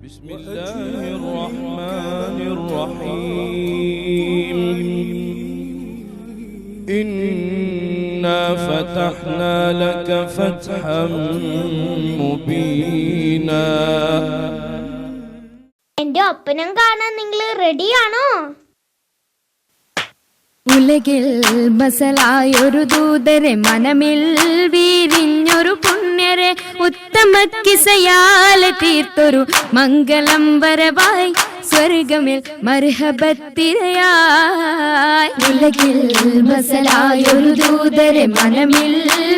بسم الله الرحمن الرحيم إنا فتحنا لك فتحا مبينا. എന്റെ ഒപ്പനം കാണാൻ നിങ്ങൾ റെഡിയാണോ? ഉലകിൽ ബസലായൊരു ദൂതരെ, മനമിൽ വീരിഞ്ഞൊരു പുണ്യരെ, ഉത്തമ കിസയാലെ തീർത്തൊരു മംഗളം വരവായി സ്വർഗമിൽ മർഹബത്തിരയായി. ഉലകിൽ ബസലായൊരു ദൂതരെ, മനമിൽ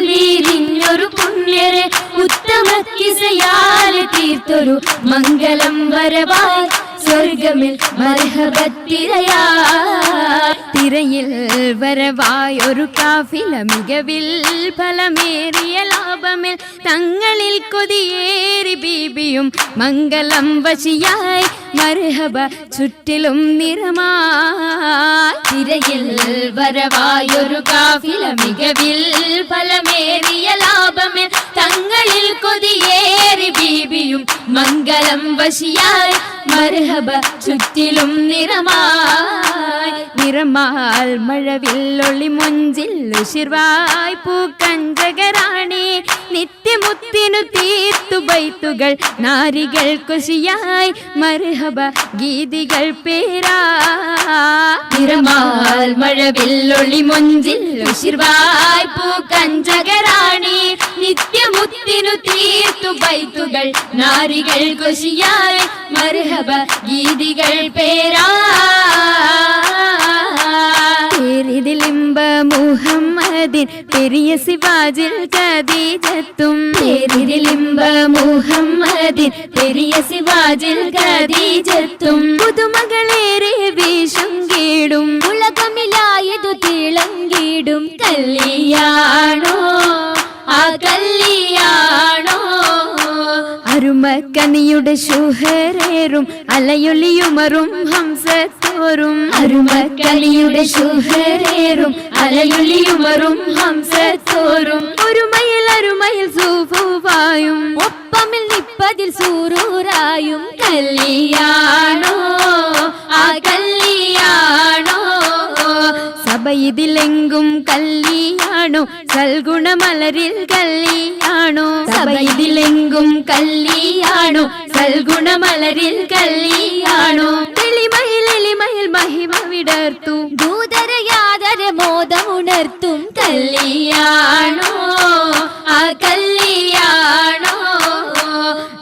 വീരിഞ്ഞൊരു പുണ്യരെ, ഉത്തമ കിസയാലെ തീർത്തൊരു മംഗളം വരവായി സ്വർഗമിൽ മർഹബത്തിരയായി. തിരയിൽ വരവായൊരു കാഫില, മികവിൽ ഫലമേറിയ ലാഭമിൽ തങ്ങളിൽ കൊതിയേറി ബീബിയും മംഗളം വശിയായി മർഹബ ചുറ്റിലും നിറമായി. തിരയിൽ വരവായൊരു കാഫില, മികവിൽ ഫലമേറിയ ലാഭമിൽ തങ്ങളിൽ കൊതിയേറി ബീബിയും മംഗളം വശിയായി മർഹബ ചുറ്റിലും നിറമായി. നിറമാൽ മഴവില്ലൊളി മുഞ്ചിൽ ഉശിർവായ് പൂക്കഞ്ചകരാണി, നിത്യമുത്തിനു തീർത്തു ബൈത്തുകൾ നാരികൾ കുശിയായി മർഹബ ഗീതികൾ പേരാ. നിറമാൽ മഴവില്ലൊളി മുഞ്ചിൽ ഉശിർവായ് പൂക്കഞ്ചകരാണി, നിത്യമുത്തിനു തീർത്തു ബൈത്തുകൾ നാരികൾ കുശിയായി മർഹബ ഗീതികൾ പേരാ. പേരിതിലിമ്പ മുഹമ്മദിൻ പെരിയ സിവാജിൽ ഖദീജത്തും, പേരിതിലിമ്പ മുഹമ്മദിൻ പെരിയ സിവാജിൽ ഖദീജത്തും, പുതുമകളേറെ വീശും കീടും ഉലകമിലായതു തിളങ്ങിടും കല്യാണോ ആ കല്യാണോ. അരുമക്കനിയുടെ ശുഹരേറും അലയൊലിയുമറും ഹംസത്തോറും, അരുമക്കനിയുടെ ശുഹരേറും അലയൊലിയുമറും ഹംസത്തോറും, ഒരുമയിൽ അരുമയിൽ സൂഫുവായും ഒപ്പമിൽ നിപ്പതിൽ സൂറൂറായും കല്യാണോ ആ കല്യാണോ. സബയിതിലെങ്കും കല്യാണോ സൽഗുണമലരിൽ കല്യാണോ, സബയിതിലെങ്കും കല്യാണോ സൽഗുണമലരിൽ കല്യാണോ. തെളിമയിൽ എളിമയിൽ മഹിമ വിടർത്തും ദൂതര യാതര മോദമുണർത്തും കല്യാണോ ആ കല്യാണോ.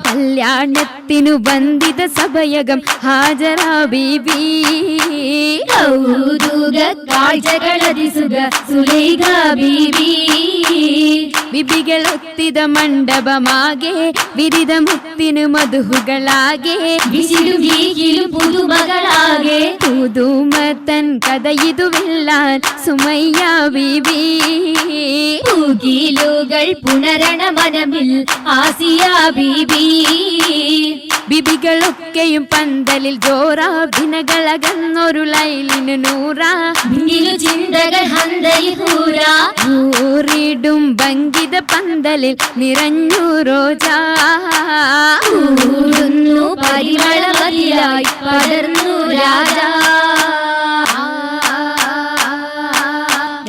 കല്യാണത്തിനു ബന്ധിത സഭയകം ഹാജരാ ബീബി, കൗതുക കാഴ്ചകളതിസുഖ സുലൈഖ ബീബി. ബിബികളൊത്തിത മണ്ഡപമാകെ വിരിതമുത്തിനു മധുഹുകളാകെ, വിശിലും വീക്കിലും പുതുമകളാകെ, പുതുമത്തൻ കഥയിതുവില്ലാൻ സുമയ്യ ബീബി. പൂകിലുകൾ പുണരണ മനമിൽ ആസിയ ബീബി. ബിബികളൊക്കെയും പന്തലിൽ ജോറാഭിനകളകന്നൊരു ലൈലിനു നൂറാ, ചിന്തകൾ ൂറിടും ഭംഗിത പന്തലിൽ നിറഞ്ഞു റോജാ, പരിമളമതിയായി പടർന്നു രാജാ.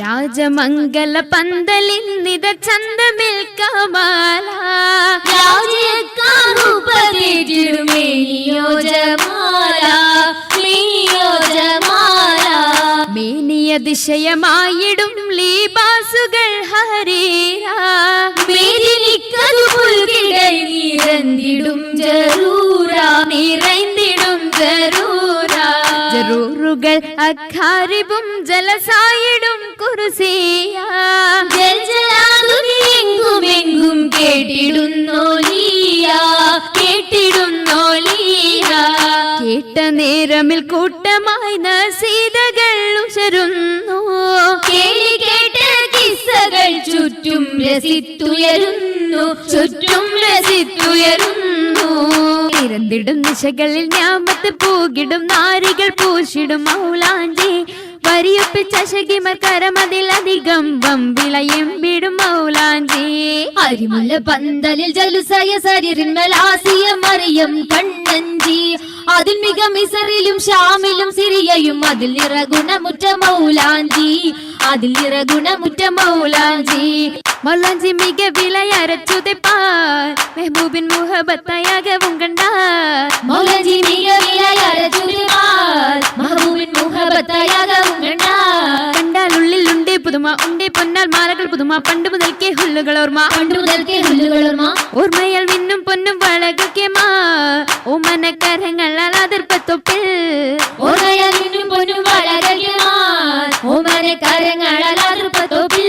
രാജമംഗല പന്തലിൻ നിത ചന്തമിൽ കമാല, മേനിയ ദിശയമായിടും ലീബാസുകൾ ഹരീരാ, നിറന്തിടും ജറൂറാ നിറന്തിടും ജറൂറാ. ജറൂറുകൾ അഖാരിബും ജലസായിടും കുർസിയാ, എങ്കുമെങ്കും കേട്ടിടുന്നോലിയ കേട്ടിടുന്നോലിയ. കേട്ട നേരമിൽ കൂട്ടമായി നസീദകൾ ഉശരുന്നു, കേളി കേട്ട കിസ്സകൾ ചുറ്റും രസിത്തുയരുന്നു ചുറ്റും രസിത്തുയരുന്നു. നിരന്തിടും നിശകളിൽ ഞാമത്ത് പൂകിടും നാരികൾ പൂശിടും മൗലാഞ്ചി, വരിയൊപ്പിച്ച ശകിമർ കരമതിലധികം വമ്പിളയും വിടും മൗലാഞ്ചി അരിമുല്ല പന്തലിൽ ജലുസായ സരിറിന്മേൽ ആസിയ മറിയം കണ്ണഞ്ചി അതിൽ മിക മിസറിലും ഷാമിലും സിറിയയും അതിൽ നിറഗുണമുറ്റ മൗലാഞ്ചി അതിൽ നിറഗുണമുറ്റ മൗലാഞ്ചി മൗലാഞ്ചി മിക വിലയരച്ചുതെപ്പാർ മെഹബൂബിൻ മുഹബത്തയാകവും കണ്ടാർ മൗലാഞ്ചി മിക വിലയരച്ചുതെപ്പാർ മെഹബൂബിൻ മുഹബത്തയാകവും കണ്ടാർ കണ്ടാൽ ഉള്ളിലുണ്ട് പുതുമ ഉണ്ടേ പൊന്നാൽ മാലകൾ പുതുമ പണ്ട് മുതൽക്കേ ഹുല്ലുകൾ ഓർമ്മ ഓർമ്മയാൽ മിന്നും പൊന്നും വളകൾക്ക് മാ ഓമനക്കരങ്ങൾ അതിർപ്പത്തൊപ്പിൽ ഓർമ്മയാൽ മിന്നും പൊന്നും വളകൾക്ക് മാ ഓമനക്കരങ്ങൾ അതിർപ്പത്തൊപ്പിൽ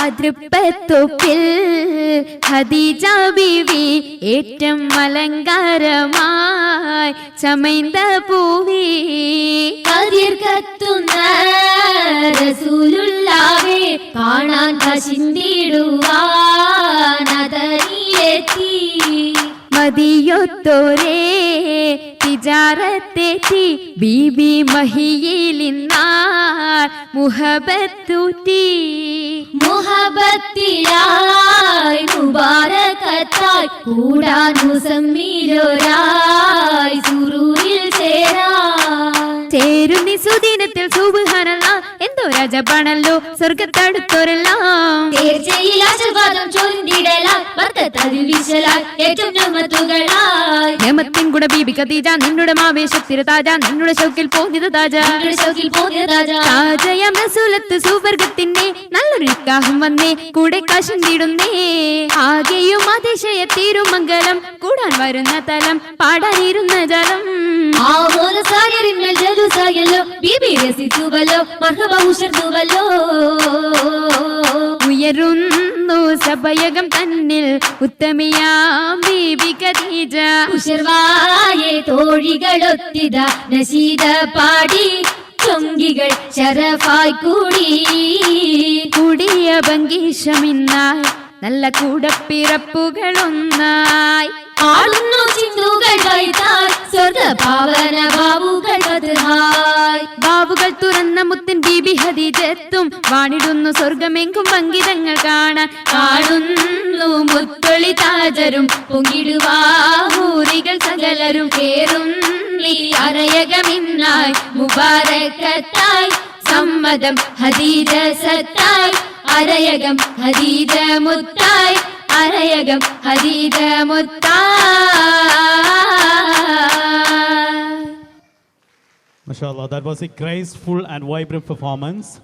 അതിർപ്പത്തൊപ്പിൽ ഖദീജ ബീവി ഏറ്റം അലങ്കാരമായി ചമൈന്ത പൂവി കതിർ കത്തുന്ന റസൂലുള്ളാഹേ കാണാൻ കശിന്തിടുവാൻ അതനിലെത്തി മതിയൊത്തോരേ തിജാറത്തെത്തി ബീബി മഹിയിലിന്നാർ മുഹബത്തൂറ്റി മുഹബത്തിലായി മുബാരകത്തായി കൂടാൻ മുസമ്മിലോരായി സുറൂരിൽ ചേരുന്നി സുദിനത്തിൽ സുബ്ഹാനല്ലാഹ് എന്തോ രാജപാണല്ലോ സ്വർഗത്തടുത്തോരെല്ലാം തീർച്ചയിൽ ആശീർവാദം ചൊല്ലിടലായി ബർക്കത്തതിൽ വിശലായി ഏറ്റവും നമത്തുകളായി നമത്തിൻ കൂടെ ബീബി ഖദീജ നിന്നുടെ ആവേശത്തിര താജ നിന്നുടെ ഷൗക്കിൽ പോന്നിത താജ താജയം റസൂലത്ത് സുവർഗത്തിന്റെ നല്ലൊരു നിക്കാഹും വന്നേ കൂടെ കാശുണ്ടിടുന്നേ ആകെയും അതിശയ തിരുമംഗലം കൂടാൻ വരുന്ന തലം പാടാനിരുന്ന ജലം ഉയരുന്നു സഭയകം തന്നിൽ ഉത്തമിയാം ബീബി ഖദീജ ഉശർവായെ തോഴികളൊത്തിത നശീദ പാടി ചൊങ്കികൾ ശരഫായി കൂടിയ ഭംഗീഷമിന്നായി നല്ല കൂടപ്പിറപ്പുകളൊന്നായി ആളുന്നു ചിന്തുകൾ സ്വർഗപാവന ബാവുകൾ തുറന്ന മുത്തൻ ബീബി ഖദീജത്തും വാണിടുന്നു സ്വർഗമെങ്കും അങ്കിതങ്ങൾ കാണാൻ കാണുന്നു മുത്തൊളി താജരും പൊങ്ങിടുവാഹൂറികൾ സകലരും കേറും നീ അരയകമിന്നായി മുബാരക്കത്തായി സമ്മതം Khadija സത്തായി അരയകം Khadija മുത്തായി അരയകം Khadija മുത്തായി. MashaAllah, that was a graceful and vibrant performance.